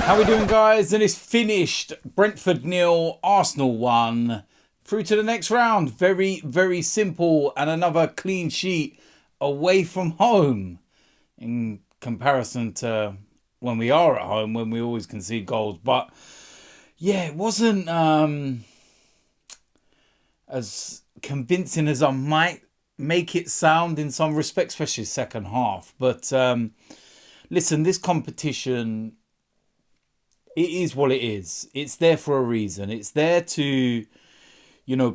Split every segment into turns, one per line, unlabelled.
How we doing, guys? And it's finished. Brentford 0, Arsenal 1. Through to the next round. Very, very simple. And another clean sheet away from home. In comparison to when we are at home, when we always concede goals. But yeah, it wasn't as convincing as I might make it sound in some respects, especially second half. But listen, this competition, it is what it is. It's there for a reason. It's there to,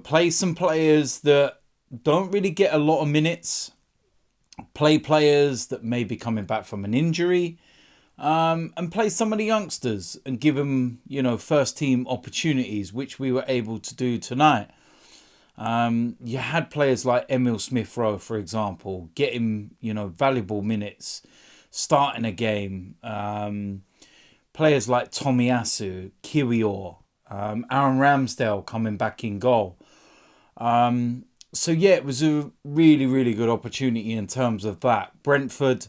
play some players that don't really get a lot of minutes, play players that may be coming back from an injury, and play some of the youngsters and give them, first team opportunities, which we were able to do tonight. You had players like smithrowe, for example, getting, valuable minutes, starting a game. Players like tomiyasu, Aaron Ramsdale coming back in goal. So yeah, it was a really, really good opportunity in terms of that. Brentford,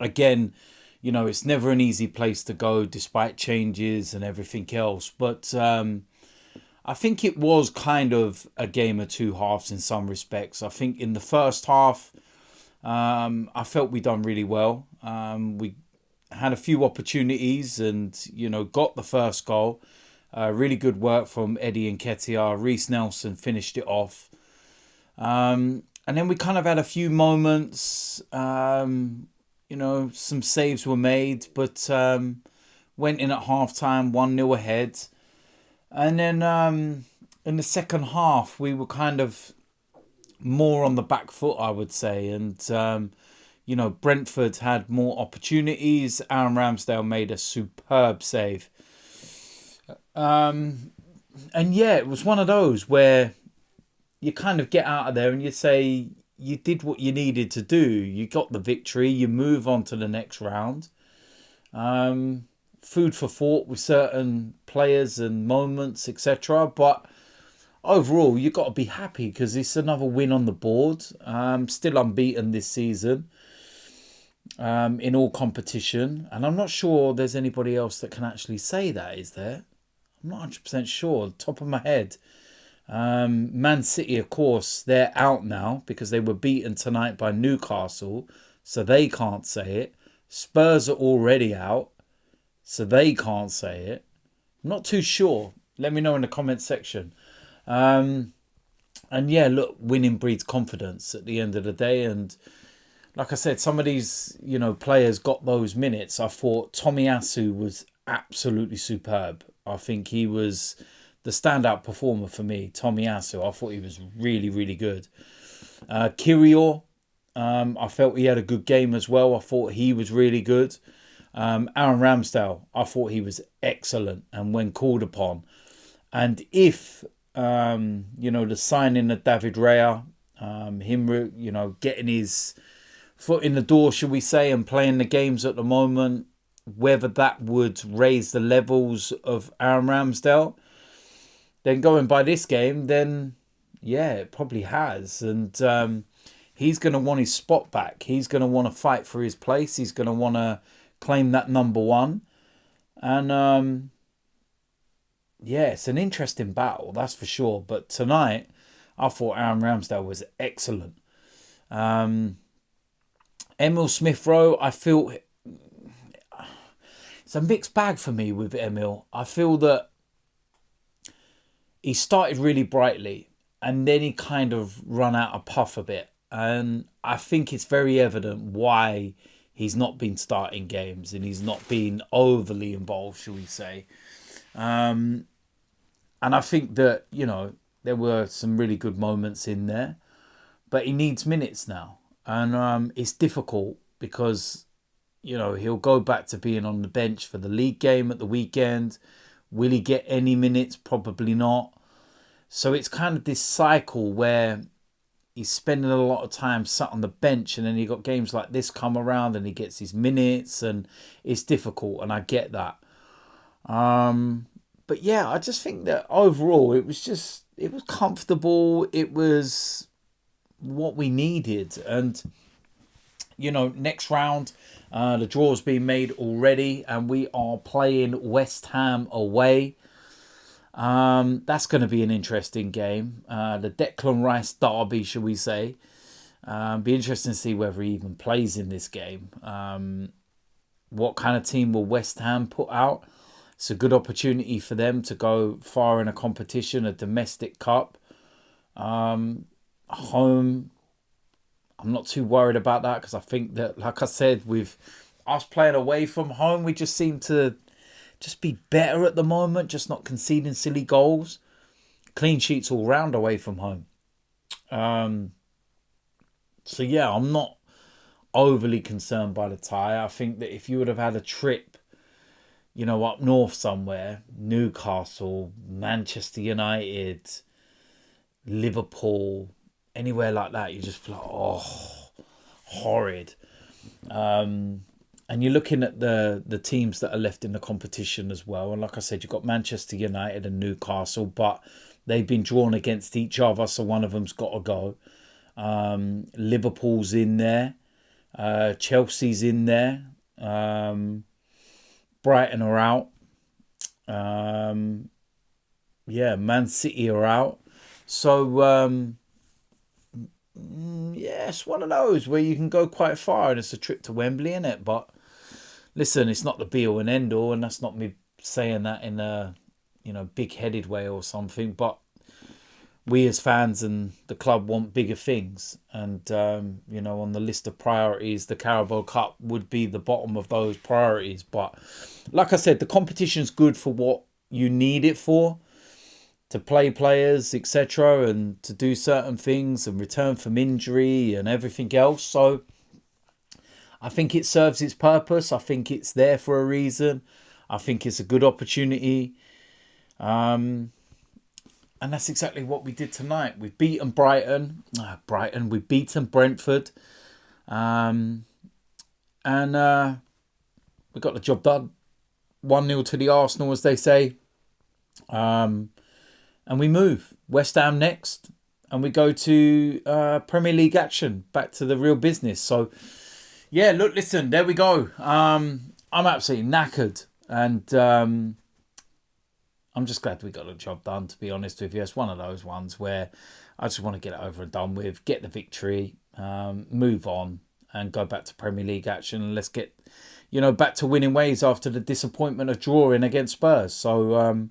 again, it's never an easy place to go despite changes and everything else. But I think it was kind of a game of two halves in some respects. I think in the first half, I felt we done really well. We had a few opportunities and, got the first goal. Really good work from nketiah. Reece Nelson finished it off. And then we kind of had a few moments, some saves were made, but went in at half-time, 1-0 ahead. And then in the second half, we were kind of more on the back foot, I would say. And Brentford had more opportunities. Aaron Ramsdale made a superb save. And yeah, it was one of those where you kind of get out of there and you say you did what you needed to do. You got the victory. You move on to the next round. Food for thought with certain players and moments, etc. But overall, you've got to be happy because it's another win on the board. Still unbeaten this season in all competition. And I'm not sure there's anybody else that can actually say that, is there? I'm not 100% sure. Top of my head. Man City, of course, they're out now because they were beaten tonight by Newcastle. So they can't say it. Spurs are already out. So they can't say it. I'm not too sure. Let me know in the comment section. And yeah, look, winning breeds confidence at the end of the day. And like I said, some of these, players got those minutes. I thought tomiyasu was absolutely superb. I think he was the standout performer for me, tomiyasu. I thought he was really, really good. Gabriel, I felt he had a good game as well. I thought he was really good. Aaron Ramsdale, I thought he was excellent and when called upon. And if, the signing of David Raya, him, getting his foot in the door, should we say, and playing the games at the moment, whether that would raise the levels of Aaron Ramsdale, then going by this game, then yeah, it probably has. And he's going to want his spot back. He's going to want to fight for his place. He's going to want to claim that number one. And yeah, it's an interesting battle, that's for sure. But tonight, I thought Aaron Ramsdale was excellent. smithrowe, I feel it's a mixed bag for me with Emil. I feel that he started really brightly and then he kind of run out of puff a bit. And I think it's very evident why he's not been starting games and he's not been overly involved, shall we say. And I think that, there were some really good moments in there. But he needs minutes now. And it's difficult because, he'll go back to being on the bench for the league game at the weekend. Will he get any minutes? Probably not. So it's kind of this cycle where he's spending a lot of time sat on the bench and then you got games like this come around and he gets his minutes and it's difficult and I get that. But yeah, I just think that overall it was comfortable. It was what we needed. And next round. The draw's been made already, and we are playing West Ham away. That's going to be an interesting game. The Declan Rice derby, shall we say. Be interesting to see whether he even plays in this game. What kind of team will West Ham put out? It's a good opportunity for them to go far in a competition, a domestic cup. Home, I'm not too worried about that because I think that, like I said, with us playing away from home, we just seem to just be better at the moment, just not conceding silly goals. Clean sheets all round away from home. So yeah, I'm not overly concerned by the tie. I think that if you would have had a trip, up north somewhere, Newcastle, Manchester United, Liverpool, anywhere like that, you just feel like, oh, horrid. And you're looking at the teams that are left in the competition as well. And like I said, you've got Manchester United and Newcastle, but they've been drawn against each other, so one of them's got to go. Liverpool's in there. Chelsea's in there. Brighton are out. Man City are out. So, it's one of those where you can go quite far, and it's a trip to Wembley, isn't it? But listen, it's not the be all and end all, and that's not me saying that in a big-headed way or something. But we as fans and the club want bigger things, and on the list of priorities, the Carabao Cup would be the bottom of those priorities. But like I said, the competition's good for what you need it for. To play players, etc., and to do certain things and return from injury and everything else. So I think it serves its purpose. I think it's there for a reason. I think it's a good opportunity. And that's exactly what we did tonight. We've beaten we've beaten Brentford. And we got the job done. 1-0 to the Arsenal, as they say. And we move. West Ham next. And we go to Premier League action. Back to the real business. So, yeah, look, listen, there we go. I'm absolutely knackered. And I'm just glad we got the job done, to be honest with you. It's one of those ones where I just want to get it over and done with. Get the victory. Move on. And go back to Premier League action. And let's get, back to winning ways after the disappointment of drawing against Spurs. So,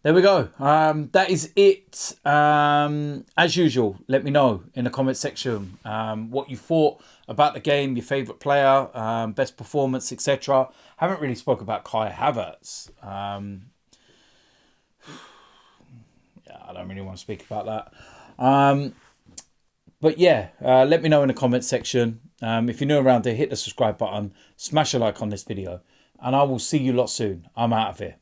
there we go. That is it. As usual, let me know in the comment section what you thought about the game, your favourite player, best performance, etc. Haven't really spoke about Kai Havertz. I don't really want to speak about that. But yeah, let me know in the comment section. If you're new around here, hit the subscribe button, smash a like on this video, and I will see you lot soon. I'm out of here.